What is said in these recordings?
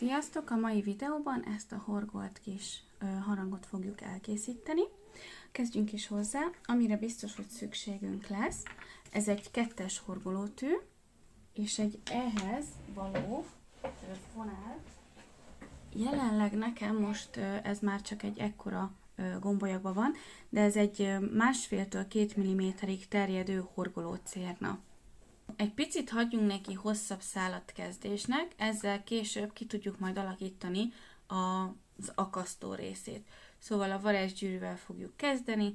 Sziasztok! A mai videóban ezt a horgolt kis harangot fogjuk elkészíteni. Kezdjünk is hozzá, amire biztos, hogy szükségünk lesz. Ez egy 2-es horgolótű, és egy ehhez való fonál. Jelenleg nekem most ez már csak egy ekkora gombolyagban van, de ez egy 1,5-2 mm-ig terjedő horgolócérna. Egy picit hagyjunk neki hosszabb szálat kezdésnek, ezzel később ki tudjuk majd alakítani az akasztó részét. Szóval a varázsgyűrűvel fogjuk kezdeni,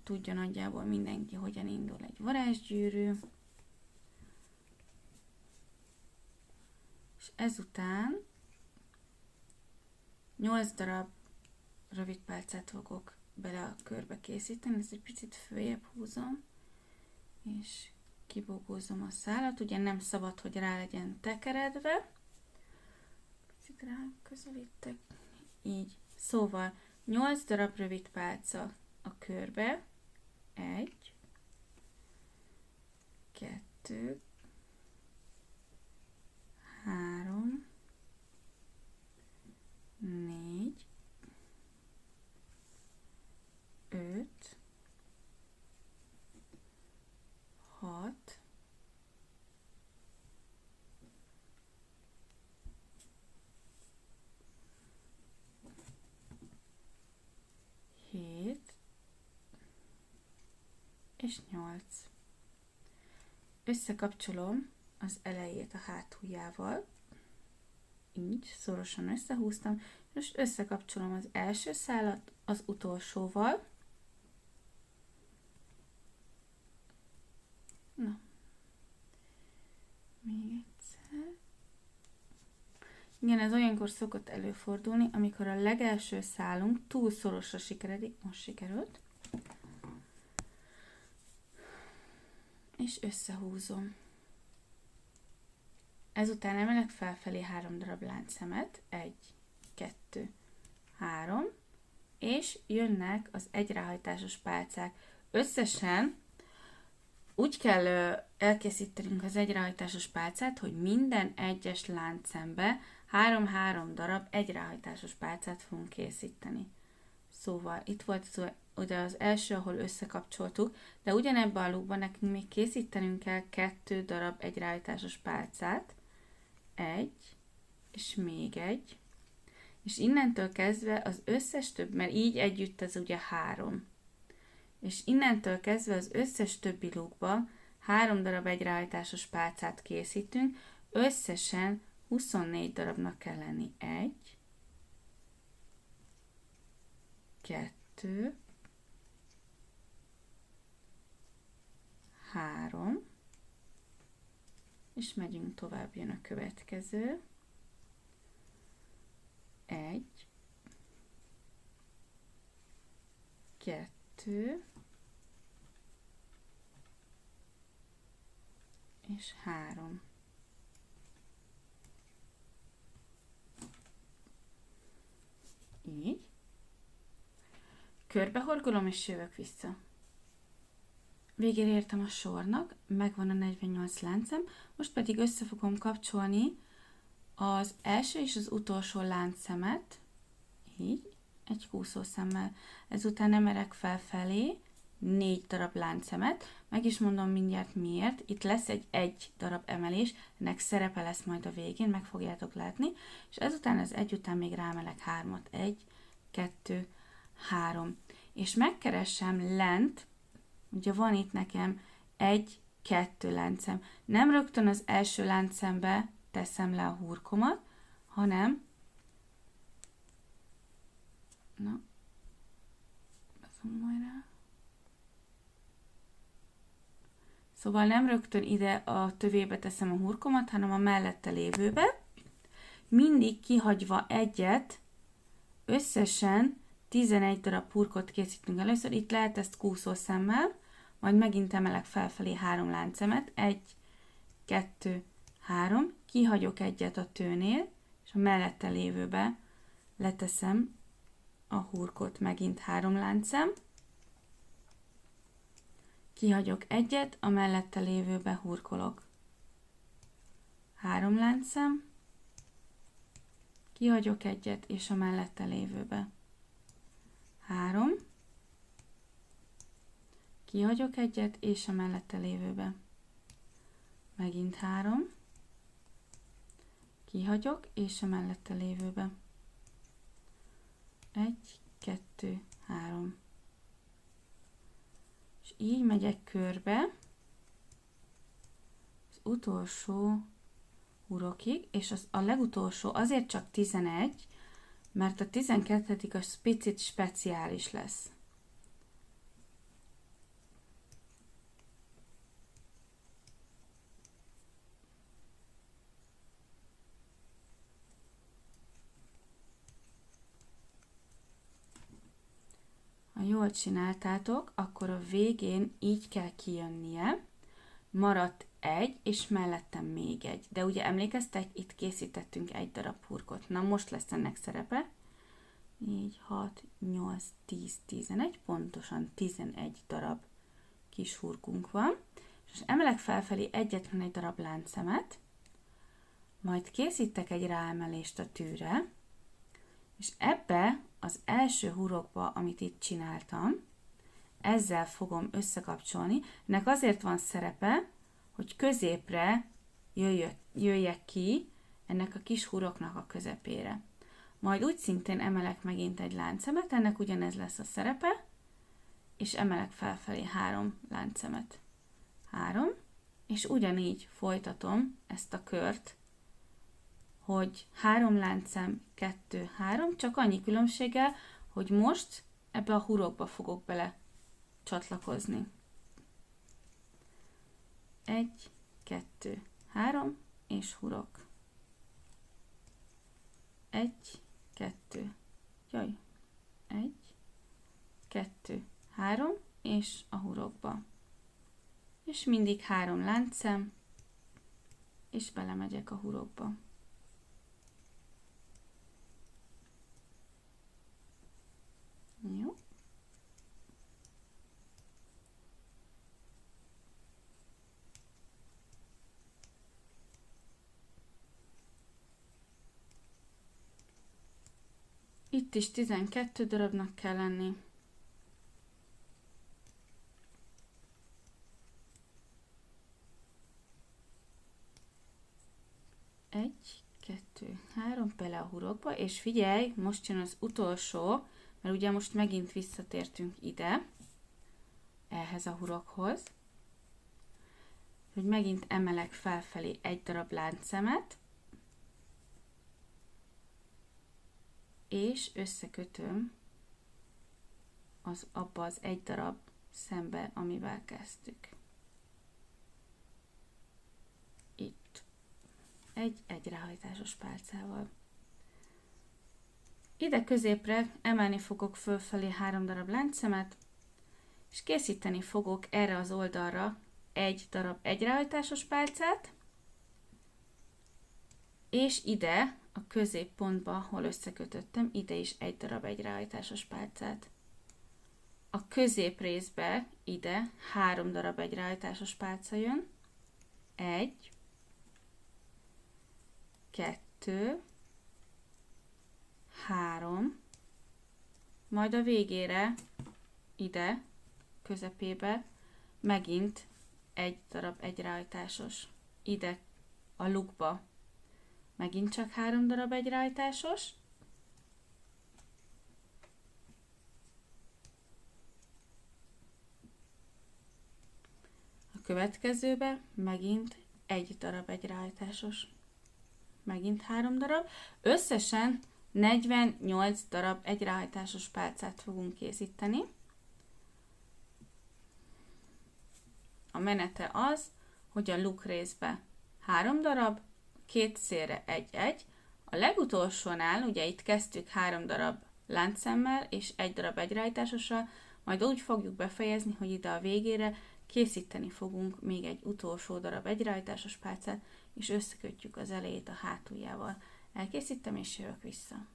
tudja nagyjából mindenki, hogyan indul egy varázsgyűrű. És ezután 8 darab rövid pálcát fogok bele a körbe készíteni, ezt egy picit följebb húzom, és kibogózom a szálat, ugye nem szabad, hogy rá legyen tekeredve. Picit rá közelítek. Így. Szóval 8 darab rövid pálca a körbe. 1, 2, 3, 4, 5, 6, 7 és 8. Összekapcsolom az elejét a hátuljával, így szorosan összehúztam, és összekapcsolom az első szálat az utolsóval. Na, még egyszer. Igen, ez olyankor szokott előfordulni, amikor a legelső szálunk túl szorosra sikeredik, most sikerült, és összehúzom. Ezután emelek felfelé 3 darab láncszemet, 1, 2, 3, és jönnek az egyráhajtásos pálcák. Összesen úgy kell elkészítenünk az egyráhajtásos pálcát, hogy minden egyes láncszembe 3-3 darab egyráhajtásos pálcát fogunk készíteni. Szóval itt volt ugye az első, ahol összekapcsoltuk, de ugyanebben a lukban nekünk még készítenünk kell 2 darab egyráhajtásos pálcát, 1, és még 1, és innentől kezdve az összes több, mert így együtt ez ugye 3. És innentől kezdve az összes többi lukba 3 darab egyráhajtásos pálcát készítünk, összesen 24 darabnak kell lenni. 1, 2, 3, és megyünk tovább, jön a következő. 1, 2, és 3. Így. Körbehorgolom és jövök vissza. Végére értem a sornak, megvan a 48 láncszem, most pedig össze fogom kapcsolni az első és az utolsó láncszemet, így, egy kúszószemmel. Ezután emelek felfelé 4 darab láncszemet, meg is mondom mindjárt miért, itt lesz egy darab emelés, ennek szerepe lesz majd a végén, meg fogjátok látni, és ezután az egy után még ráemelek 3-at, 1, 2, 3, és megkeresem lent, ugye van itt nekem 1, 2 láncszem, nem rögtön az első láncszembe teszem le a hurkomat, hanem Szóval nem rögtön ide a tövébe teszem a hurkomat, hanem a mellette lévőbe. Mindig kihagyva egyet, összesen 11 darab hurkot készítünk először. Itt lehet ezt kúszószemmel, majd megint emelek felfelé 3 láncszemet. 1, 2, 3. Kihagyok egyet a tőnél, és a mellette lévőbe leteszem a hurkot, megint 3 láncszem. Kihagyok egyet, a mellette lévőbe hurkolok. 3 láncszem, kihagyok egyet, és a mellette lévőbe. 3, kihagyok egyet, és a mellette lévőbe. Megint 3, kihagyok, és a mellette lévőbe. 1, 2, 3. És így megyek körbe az utolsó hurokig, és a legutolsó azért csak 11, mert a 12. az picit speciális lesz. Ha jól csináltátok, akkor a végén így kell kijönnie, maradt egy, és mellettem még egy. De ugye emlékeztek, itt készítettünk egy darab hurkot. Na most lesz ennek szerepe. 4, 6, 8, 10, 11, pontosan 11 darab kis hurkunk van. És emelek felfelé egyetlen egy darab láncszemet, majd készítek egy ráemelést a tűre, és ebbe az első hurokba, amit itt csináltam, ezzel fogom összekapcsolni. Ennek azért van szerepe, hogy középre jöjjek ki ennek a kis huroknak a közepére. Majd úgy szintén emelek megint egy láncszemet, ennek ugyanez lesz a szerepe, és emelek felfelé 3 láncszemet. 3, és ugyanígy folytatom ezt a kört, hogy 3 láncszem, 2, 3, csak annyi különbséggel, hogy most ebbe a hurokba fogok bele csatlakozni. 1, 2, 3, és hurok. 1, 2, 1, 2, 3, és a hurokba. És mindig 3 láncszem, és belemegyek a hurokba. Jó. Itt is 12 darabnak kell lenni. Egy, 2, 3, bele a hurokba, és figyelj, most jön az utolsó, mert ugye most megint visszatértünk ide, ehhez a hurokhoz, hogy megint emelek felfelé egy darab láncszemet, és összekötöm abba az egy darab szembe, amivel kezdtük. Itt. Egy egyrehajtásos pálcával. Ide középre emelni fogok fölfelé 3 darab láncszemet, és készíteni fogok erre az oldalra egy darab egyrehajtásos pálcát, és ide a középpontba, hol összekötöttem, ide is egy darab egyrehajtásos pálcát. A középrészbe ide 3 darab egyrehajtásos pálca jön. 1, 2, 3, majd a végére ide, közepébe megint egy darab egyrehajtásos. Ide a lukba megint csak 3 darab egyrehajtásos. A következőbe megint egy darab egyrehajtásos. Megint 3 darab. Összesen 48 darab egyrehajtásos pálcát fogunk készíteni. A menete az, hogy a luk részbe 3 darab, 2 szélre 1-1. A legutolsónál, ugye itt kezdtük 3 darab láncszemmel és 1 darab egyrehajtásossal, majd úgy fogjuk befejezni, hogy ide a végére készíteni fogunk még egy utolsó darab egyrehajtásos pálcát, és összekötjük az elejét a hátuljával. Elkészítem, és jövök vissza.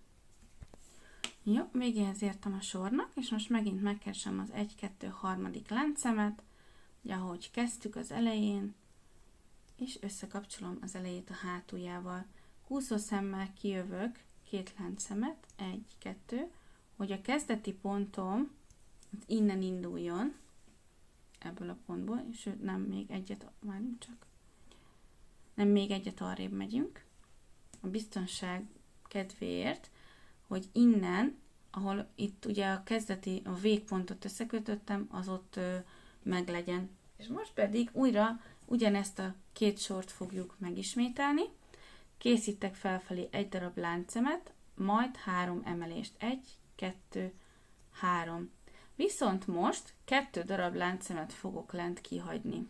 Jó, végéhez értem a sornak, és most megint megkeresem az 1-2-3. láncszemet, ugye ahogy kezdtük az elején, és összekapcsolom az elejét a hátuljával. Húzószemmel kijövök 2 láncszemet, 1, 2, hogy a kezdeti pontom innen induljon, ebből a pontból, és nem még egyet, várjunk csak, nem még egyet arrébb megyünk, a biztonság kedvéért, hogy innen, ahol itt ugye a kezdeti, a végpontot összekötöttem, az ott meglegyen. És most pedig újra ugyanezt a 2 sort fogjuk megismételni. Készítek felfelé egy darab láncszemet, majd 3 emelést. 1, 2, 3. Viszont most 2 darab láncszemet fogok lent kihagyni.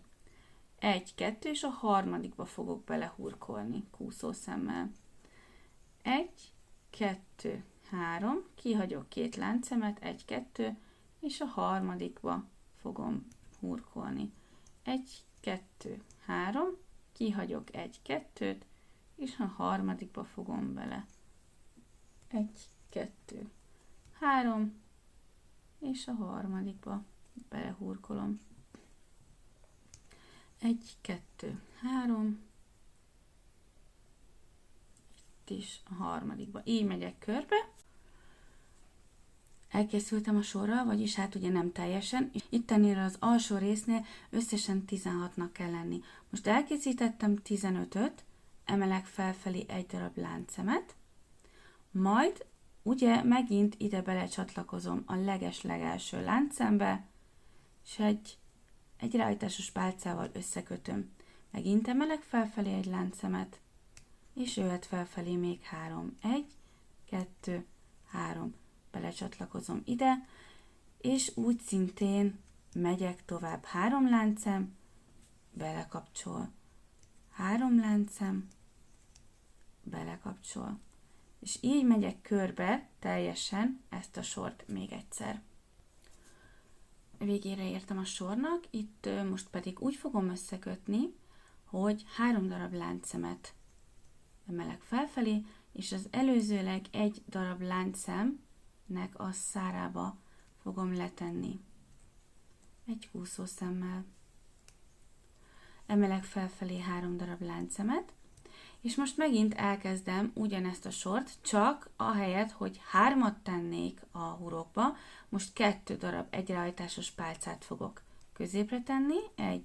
1, 2, és a harmadikba fogok belehurkolni kúszószemmel. 1, 2, 3, kihagyok 2 láncszemet, 1, 2, és a harmadikba fogom hurkolni. 1, 2, 3, kihagyok 1, 2-t, és a harmadikba fogom bele. 1, 2, 3, és a harmadikba belehurkolom. 1, 2, 3, itt is a harmadikba. Így megyek körbe. Elkészültem a sorral, vagyis hát ugye nem teljesen. Itt ennél az alsó résznél összesen 16-nak kell lenni. Most elkészítettem 15-öt, emelek felfelé egy darab láncszemet, majd ugye megint ide belecsatlakozom a leges-legelső láncszembe, és egy rájtásos pálcával összekötöm. Megint emelek felfelé egy láncszemet, és jöhet felfelé még 3. 1, 2, 3. Belecsatlakozom ide, és úgy szintén megyek tovább. 3 láncszem, belekapcsol. 3 láncszem, belekapcsol. És így megyek körbe teljesen ezt a sort még egyszer. Végére értem a sornak, itt most pedig úgy fogom összekötni, hogy 3 darab láncszemet emelek felfelé, és az előzőleg egy darab láncszemnek a szárába fogom letenni. Egy húszószemmel. Emelek felfelé 3 darab láncszemet, és most megint elkezdem ugyanezt a sort, csak ahelyett, hogy 3-at tennék a hurokba, most 2 darab egyreajtásos pálcát fogok középre tenni, 1,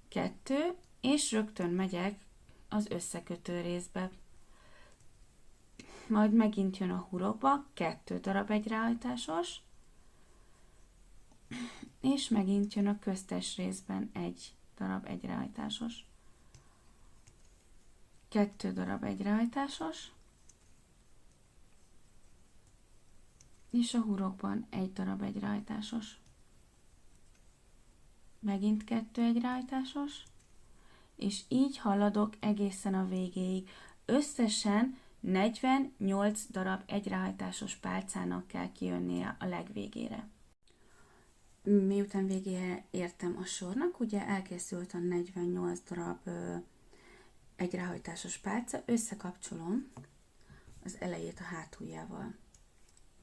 2, és rögtön megyek az összekötő részbe. Majd megint jön a hurokba, 2 darab egyreajtásos, és megint jön a köztes részben 1 darab egyreajtásos. 2 darab egyreajtásos, és a hurokban 1 darab egyreajtásos. Megint 2 egyreajtásos, és így haladok egészen a végéig. Összesen 48 darab egyreajtásos pálcának kell kijönnie a legvégére. Miután végére értem a sornak, ugye elkészült a 48 darab egyrehajtásos pálca, összekapcsolom az elejét a hátuljával.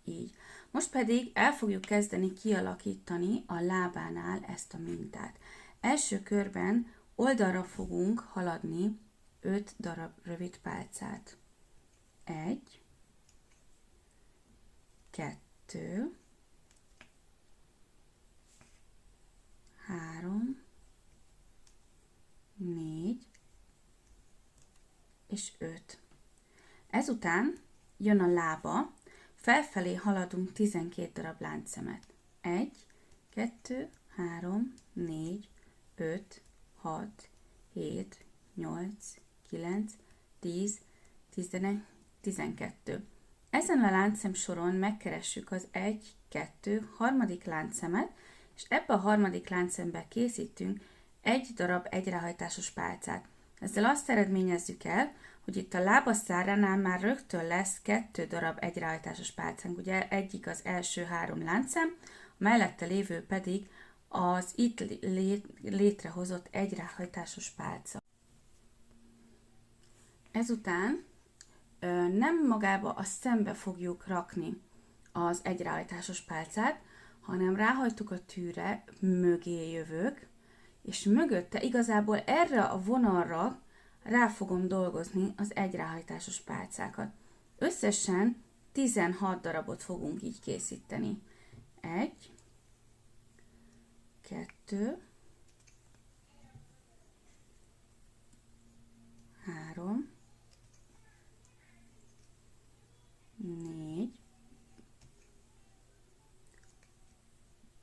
Így. Most pedig el fogjuk kezdeni kialakítani a lábánál ezt a mintát. Első körben oldalra fogunk haladni 5 darab rövid pálcát. 1, 2, 3, 4 és 5. Ezután jön a lába, felfelé haladunk 12 darab láncszemet. 1, 2, 3, 4, 5, 6, 7, 8, 9, 10, 11, 12. Ezen a láncszem soron megkeressük az 1, 2, harmadik láncszemet, és ebbe a harmadik láncszembe készítünk 1 darab egyrehajtásos pálcát. Ezzel azt eredményezzük el, hogy itt a lábaszáránál már rögtön lesz 2 darab egyrehajtásos pálcánk. Ugye egyik az első 3 láncszem, a mellette lévő pedig az itt létrehozott egyrehajtásos pálca. Ezután nem magába a szembe fogjuk rakni az egyrehajtásos pálcát, hanem ráhajtuk a tűre, mögé jövök, és mögötte igazából erre a vonalra rá fogom dolgozni az egyrehajtásos pálcákat. Összesen 16 darabot fogunk így készíteni. 1, 2, 3, 4,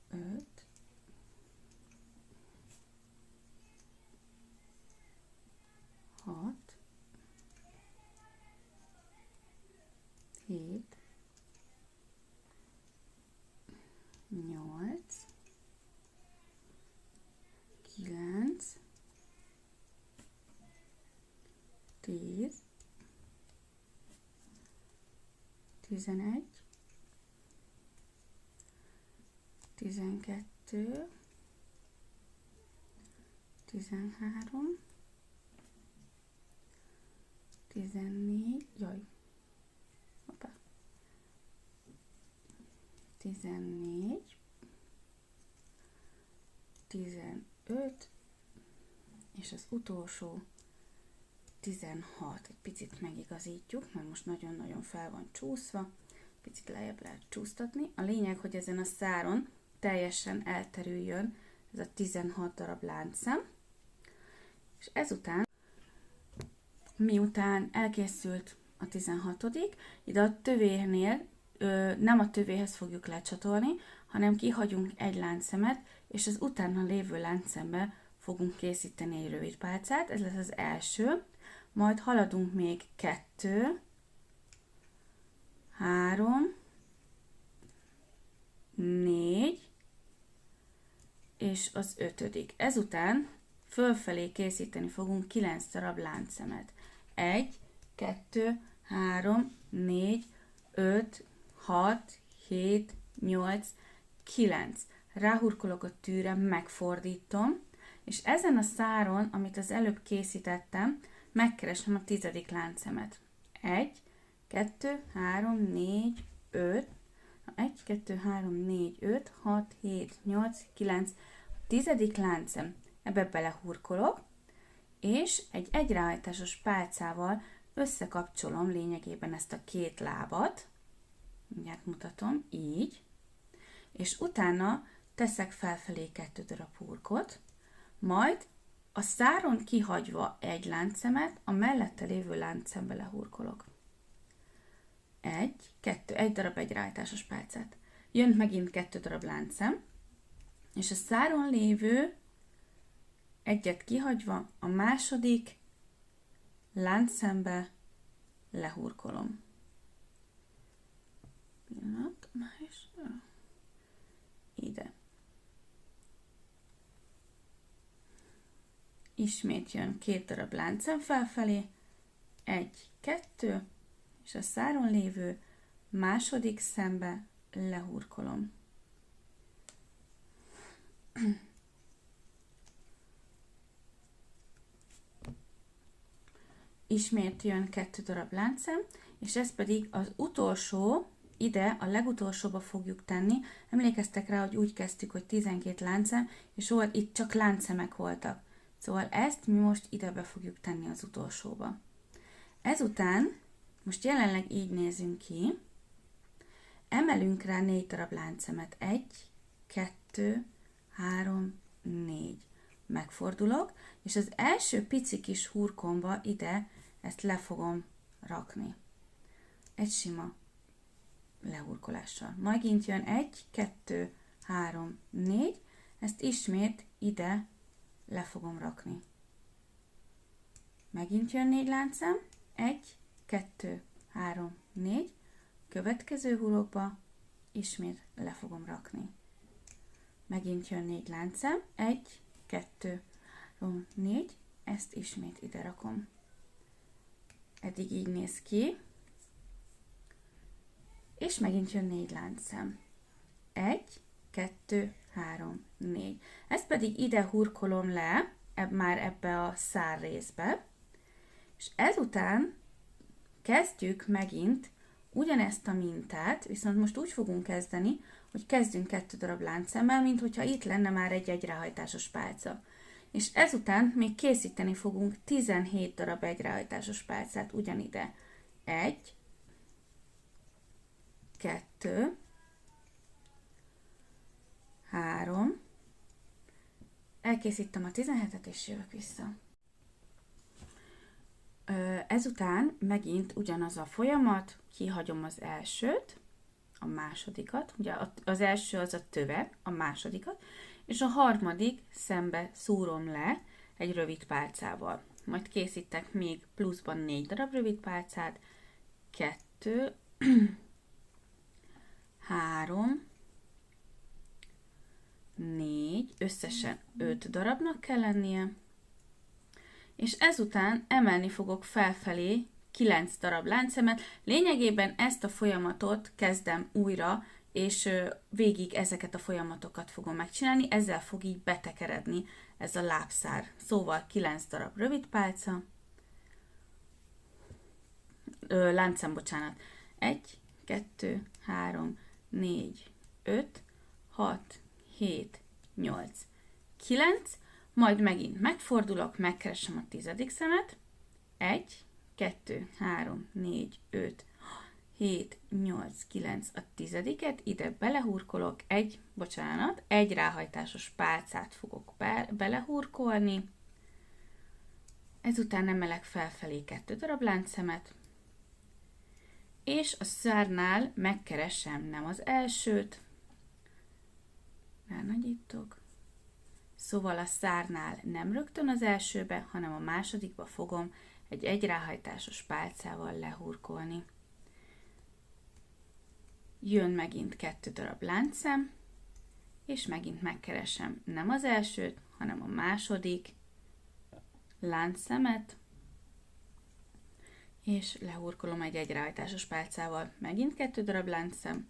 5, 6, 7, 8, 9, 10, 11, 12, 13, 14, jaj, hoppá, 14, 15, és az utolsó 16. Egy picit megigazítjuk, mert most nagyon-nagyon fel van csúszva, picit lejjebb lehet csúsztatni. A lényeg, hogy ezen a száron teljesen elterüljön ez a 16 darab láncszem, és ezután, miután elkészült a 16., ide a tövénél nem a tövéhez fogjuk lecsatolni, hanem kihagyunk egy láncszemet, és az utána lévő láncszembe fogunk készíteni egy rövid pálcát, ez lesz az első, majd haladunk még 2, 3, 4, és az 5. Ezután fölfelé készíteni fogunk 9 darab láncszemet. 1, 2, 3, 4, 5, 6, 7, 8, 9. Ráhurkolok a tűre, megfordítom, és ezen a száron, amit az előbb készítettem, megkeresem a 10. láncszemet. 1, 2, 3, 4, 5, 1, 2, 3, 4, 5, 6, 7, 8, 9, 10. láncszem. Ebbe belehurkolok, és egy egyráhajtásos pálcával összekapcsolom lényegében ezt a két lábat, mindjárt mutatom, így, és utána teszek felfelé 2 darab hurkot, majd a száron kihagyva egy láncszemet, a mellette lévő láncszembe lehurkolok. 1, 2, egy darab egyráhajtásos pálcát. Jön megint 2 darab láncszem, és a száron lévő egyet kihagyva a második láncszembe lehurkolom. Pillanat, ide. Ismét jön 2 darab láncszem felfelé, 1, 2, és a száron lévő második szembe lehurkolom. Ismét jön 2 darab láncszem, és ez pedig az utolsó, ide a legutolsóba fogjuk tenni. Emlékeztek rá, hogy úgy kezdtük, hogy 12 láncszem, és volt, itt csak láncszemek voltak. Szóval ezt mi most ide be fogjuk tenni az utolsóba. Ezután, most jelenleg így nézünk ki, emelünk rá 4 darab láncszemet. 1, 2, 3, 4. Megfordulok, és az első pici kis hurkomba ide ezt le fogom rakni. Egy sima lehurkolással. Megint jön 1, 2, 3, 4, ezt ismét ide le fogom rakni. Megint jön 4 láncszem, 1, 2, 3, 4, következő hurokba ismét le fogom rakni. Megint jön 4 láncszem, 1, 2, 3, 4, ezt ismét ide rakom. Eddig így néz ki, és megint jön 4 láncszem. 1, 2, 3, 4. Ezt pedig ide hurkolom le, már ebbe a szár részbe, és ezután kezdjük megint ugyanezt a mintát, viszont most úgy fogunk kezdeni, hogy kezdünk 2 darab láncszemmel, mint hogyha itt lenne már egy egyráhajtásos pálca. És ezután még készíteni fogunk 17 darab egyráhajtásos pálcát ugyanide. 1, 2, 3, elkészítem a 17-et, és jövök vissza. Ezután megint ugyanaz a folyamat, kihagyom az elsőt, a másodikat, ugye az első az a töve, a másodikat, és a harmadik szembe szúrom le egy rövid pálcával. Majd készítek még pluszban 4 darab rövid pálcát, 2, 3, 4, összesen 5 darabnak kell lennie, és ezután emelni fogok felfelé 9 darab láncszemet. Lényegében ezt a folyamatot kezdem újra, és végig ezeket a folyamatokat fogom megcsinálni, ezzel fog így betekeredni ez a lábszár. Szóval 9 darab rövid pálca, láncszem, bocsánat. 1, 2, 3, 4, 5, 6, 7, 8, 9, majd megint megfordulok, megkeresem a 10. szemet, 1, 2, 3, 4, 5, 7, 8, 9, a 10-et, ide belehurkolok, egy ráhajtásos pálcát fogok belehurkolni, ezután emelek felfelé 2 darab láncszemet, és a szárnál megkeresem nem az elsőt, ránagyítok, szóval a szárnál nem rögtön az elsőbe, hanem a másodikba fogom egy ráhajtásos pálcával lehurkolni. Jön megint 2 darab láncszem, és megint megkeresem nem az elsőt, hanem a második láncszemet, és lehurkolom egy ráhajtásos pálcával, megint 2 darab láncszem,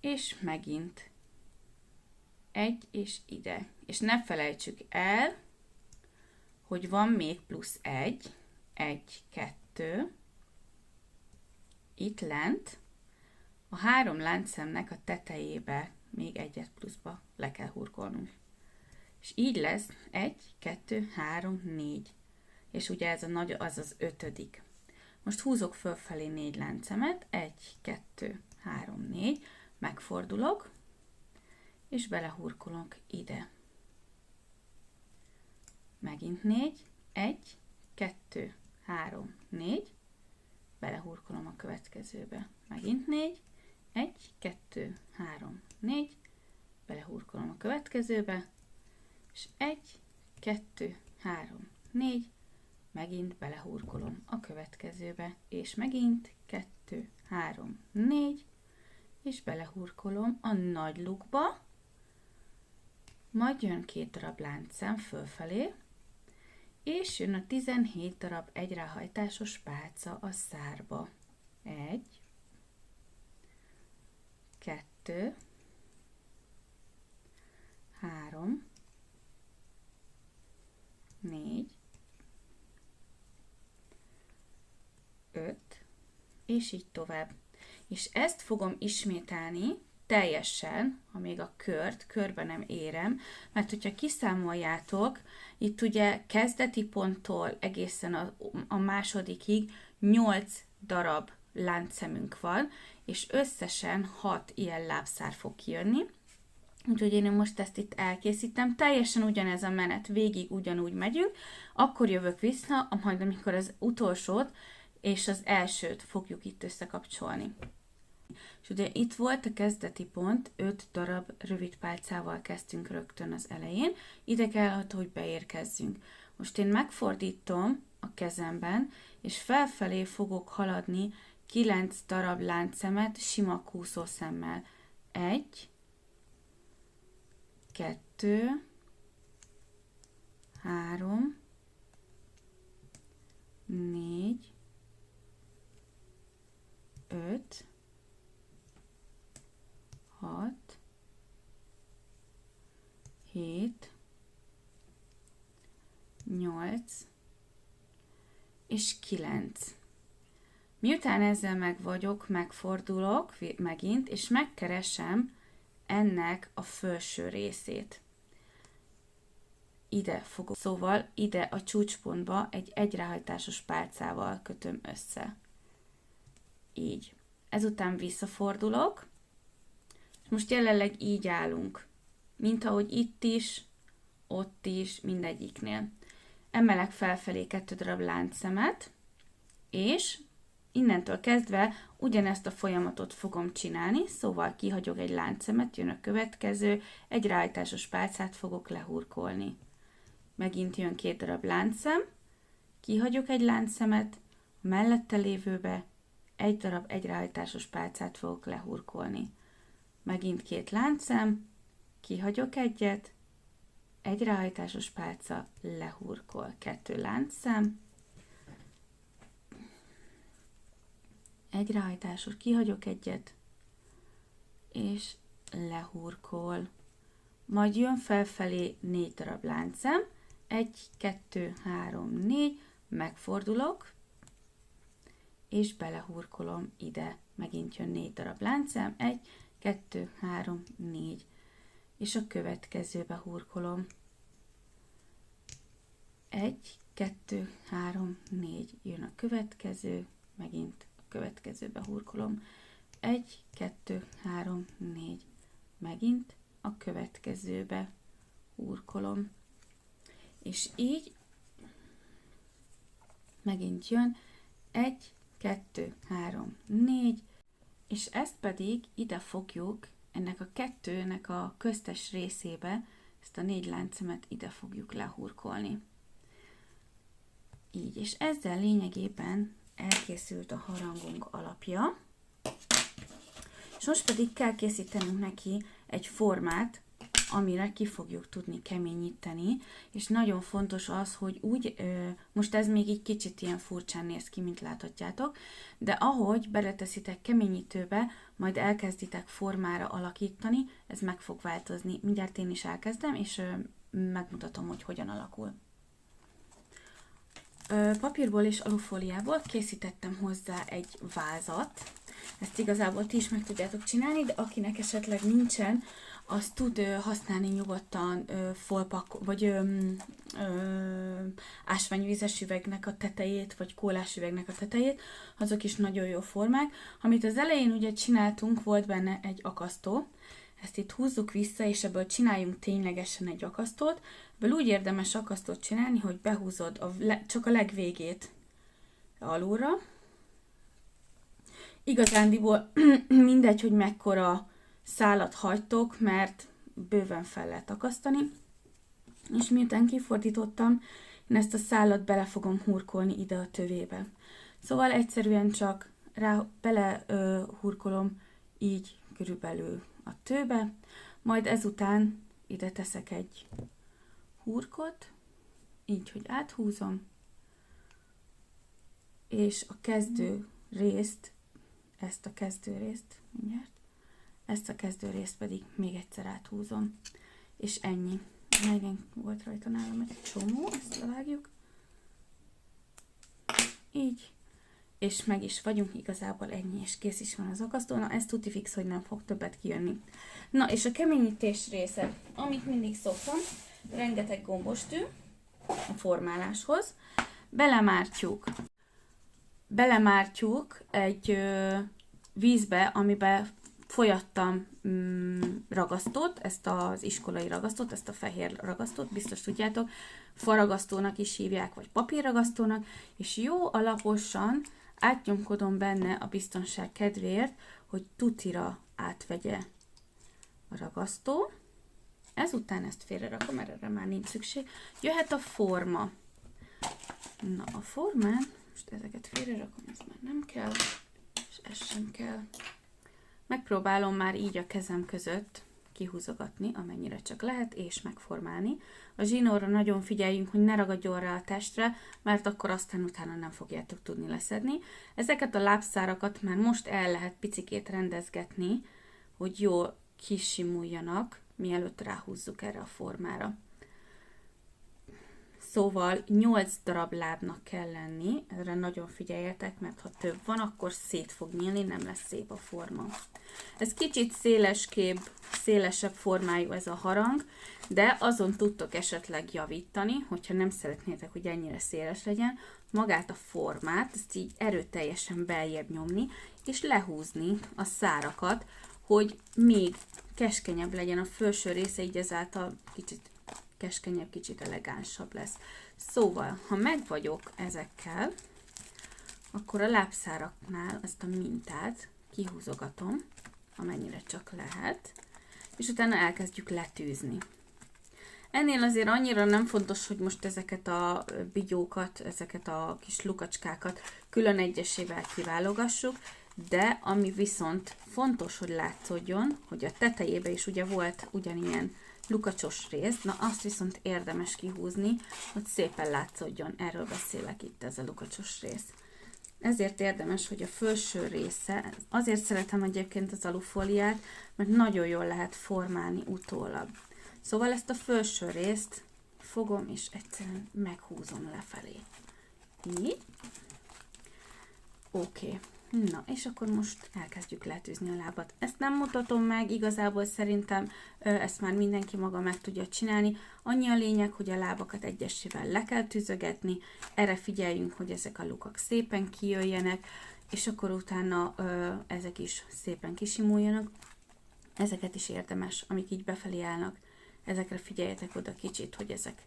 és megint egy és ide. És ne felejtsük el, hogy van még plusz 1, 2, itt lent, a 3 láncszemnek a tetejébe még egyet pluszba le kell hurkolnunk. És így lesz 1, 2, 3, 4. És ugye ez a nagy, az az 5. Most húzok fölfelé 4 láncemet, 1, 2, 3, 4, megfordulok, és belehurkolok ide. Megint 4, 1, 2, 3, 4, belehurkolom a következőbe. Megint 4, 1, 2, 3, 4, belehurkolom a következőbe, és 1, 2, 3, 4, megint belehurkolom a következőbe, és megint 2, 3, 4, és belehurkolom a nagy lukba, majd jön 2 darab láncszem fölfelé, és jön a 17 darab egyráhajtásos pálca a szárba. 1, 2, 3, 4, 5, és így tovább. És ezt fogom ismételni teljesen, amíg a körbe nem érem, mert hogyha kiszámoljátok, itt ugye kezdeti ponttól egészen a másodikig 8 darab láncszemünk van, és összesen 6 ilyen lábszár fog kijönni. Úgyhogy én most ezt itt elkészítem, teljesen ugyanez a menet, végig ugyanúgy megyünk, akkor jövök vissza, majd amikor az utolsót és az elsőt fogjuk itt összekapcsolni. És ugye itt volt a kezdeti pont, 5 darab rövid pálcával kezdtünk rögtön az elején, ide kell, hogy beérkezzünk. Most én megfordítom a kezemben, és felfelé fogok haladni 9 darab láncszemet sima kúszószemmel. 1, 2, 3, 4, 5, 6, 7, 8 és 9. Miután ezzel meg vagyok, megfordulok megint, és megkeresem ennek a felső részét. Ide fogok, szóval ide a csúcspontba egy ráhajtásos pálcával kötöm össze. Így. ezután visszafordulok, és most jelenleg így állunk, mint ahogy itt is, ott is, mindegyiknél. Emelek felfelé 2 darab láncszemet, és innentől kezdve ugyanezt a folyamatot fogom csinálni, szóval kihagyok egy láncszemet, jön a következő, egy ráhajtásos pálcát fogok lehurkolni. Megint jön 2 darab láncszem, kihagyok egy láncszemet, a mellette lévőbe egy darab egy ráhajtásos pálcát fogok lehurkolni. Megint 2 láncszem, kihagyok egyet, egy ráhajtásos pálca, lehurkol, 2 láncszem, egy ráhajtásos, kihagyok egyet, és lehurkol. Majd jön felfelé 4 darab láncszem, 1, 2, 3, 4, megfordulok, és belehurkolom ide. Megint jön 4 darab láncszem, 1, 2, 3, 4, és a következőbe hurkolom. 1, 2, 3, 4, jön a következő, megint a következőbe hurkolom. 1, 2, 3, 4, megint a következőbe hurkolom. És így megint jön 1, 2, 3, 4, és ezt pedig ide fogjuk, ennek a 2-nek a köztes részébe, ezt a 4 láncszemet ide fogjuk lehurkolni. Így, és ezzel lényegében elkészült a harangunk alapja. És most pedig kell készítenünk neki egy formát, amire ki fogjuk tudni keményíteni, és nagyon fontos az, hogy úgy, most ez még egy kicsit ilyen furcsán néz ki, mint láthatjátok, de ahogy beleteszitek keményítőbe, majd elkezditek formára alakítani, ez meg fog változni. Mindjárt én is elkezdem, és megmutatom, hogy hogyan alakul. Papírból és alufóliából készítettem hozzá egy vázat. Ezt igazából ti is meg tudjátok csinálni, de akinek esetleg nincsen, az tud használni nyugodtan folpak, vagy ásványvízes üvegnek a tetejét, vagy kólás üvegnek a tetejét, azok is nagyon jó formák. Amit az elején ugye csináltunk, volt benne egy akasztó, ezt itt húzzuk vissza, és ebből csináljunk ténylegesen egy akasztót. Ebből úgy érdemes akasztót csinálni, hogy behúzod csak a legvégét alulra. Igazándiból mindegy, hogy mekkora szálat hagytok, mert bőven fel lehet akasztani. És miután kifordítottam, én ezt a szálat bele fogom hurkolni ide a tövébe. Szóval egyszerűen csak bele hurkolom így körülbelül a tőbe, majd ezután ide teszek egy hurkot, így, hogy áthúzom, és a kezdő részt, ezt a kezdő részt, mindjárt, ezt a kezdő részt pedig még egyszer áthúzom, és ennyi. Igen, volt rajta nálam egy csomó, ezt levágjuk. Így. És meg is vagyunk, igazából ennyi, és kész is van az akasztó. Na, ez tuti fix, hogy nem fog többet kijönni. Na, és a keményítés része, amit mindig szoktam, rengeteg gombostű a formáláshoz. Belemártjuk egy vízbe, amiben folyattam ragasztót, ezt az iskolai ragasztót, ezt a fehér ragasztót, biztos tudjátok, faragasztónak is hívják, vagy papírragasztónak, és jó alaposan átnyomkodom benne a biztonság kedvéért, hogy tutira átvegye a ragasztó. Ezután ezt félrerakom, mert erre már nincs szükség. Jöhet a forma. Na, a formán, most ezeket félrerakom, ez már nem kell, és ez sem kell. Megpróbálom már így a kezem között kihúzogatni, amennyire csak lehet, és megformálni. A zsinórra nagyon figyeljünk, hogy ne ragadjon rá a testre, mert akkor aztán utána nem fogjátok tudni leszedni. Ezeket a lábszárakat már most el lehet picikét rendezgetni, hogy jól kisimuljanak, mielőtt ráhúzzuk erre a formára. Szóval 8 darab lábnak kell lenni, erre nagyon figyeljetek, mert ha több van, akkor szét fog nyílni, nem lesz szép a forma. Ez kicsit szélesebb formájú ez a harang, de azon tudtok esetleg javítani, hogyha nem szeretnétek, hogy ennyire széles legyen, magát a formát, ezt így erőteljesen beljebb nyomni, és lehúzni a szárakat, hogy még keskenyebb legyen a felső része, így ezáltal kicsit keskenyebb, kicsit elegánsabb lesz. Szóval, ha meg vagyok ezekkel, akkor a lábszáraknál ezt a mintát kihúzogatom, amennyire csak lehet, és utána elkezdjük letűzni. Ennél azért annyira nem fontos, hogy most ezeket a bigyókat, ezeket a kis lukacskákat külön egyesével kiválogassuk, de ami viszont fontos, hogy látszódjon, hogy a tetejében is ugye volt ugyanilyen lukacsos rész, na azt viszont érdemes kihúzni, hogy szépen látszódjon. Erről beszélek itt, ez a lukacsos rész. Ezért érdemes, hogy a felső része, azért szeretem egyébként az alufóliát, mert nagyon jól lehet formálni utólag. Szóval ezt a felső részt fogom és egyszerűen meghúzom lefelé. Így. Oké. Na, és akkor most elkezdjük letűzni a lábat. Ezt nem mutatom meg, igazából szerintem ezt már mindenki maga meg tudja csinálni. Annyi a lényeg, hogy a lábakat egyesével le kell tűzögetni, erre figyeljünk, hogy ezek a lukak szépen kijöjjenek, és akkor utána ezek is szépen kisimuljanak. Ezeket is érdemes, amik így befelé állnak, ezekre figyeljetek oda kicsit, hogy ezek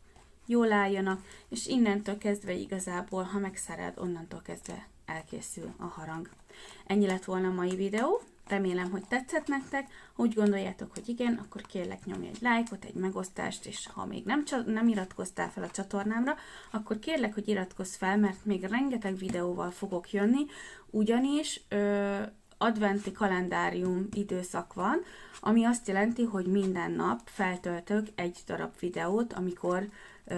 jól álljanak, és innentől kezdve igazából, ha megszereld, onnantól kezdve elkészül a harang. Ennyi lett volna a mai videó, remélem, hogy tetszett nektek, ha úgy gondoljátok, hogy igen, akkor kérlek nyomj egy lájkot, egy megosztást, és ha még nem iratkoztál fel a csatornámra, akkor kérlek, hogy iratkozz fel, mert még rengeteg videóval fogok jönni, ugyanis adventi kalendárium időszak van, ami azt jelenti, hogy minden nap feltöltök egy darab videót, amikor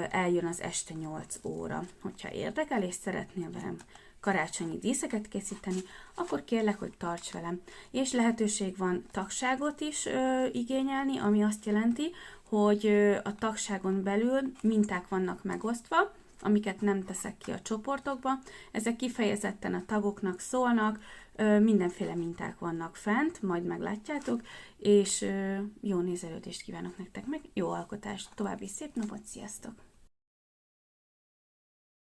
eljön az este 8 óra. Hogyha érdekel és szeretnél velem karácsonyi díszeket készíteni, akkor kérlek, hogy tarts velem. És lehetőség van tagságot is igényelni, ami azt jelenti, hogy a tagságon belül minták vannak megosztva, amiket nem teszek ki a csoportokba. Ezek kifejezetten a tagoknak szólnak, mindenféle minták vannak fent, majd meglátjátok, és jó nézelődést kívánok nektek, meg jó alkotást, további szép napot, sziasztok!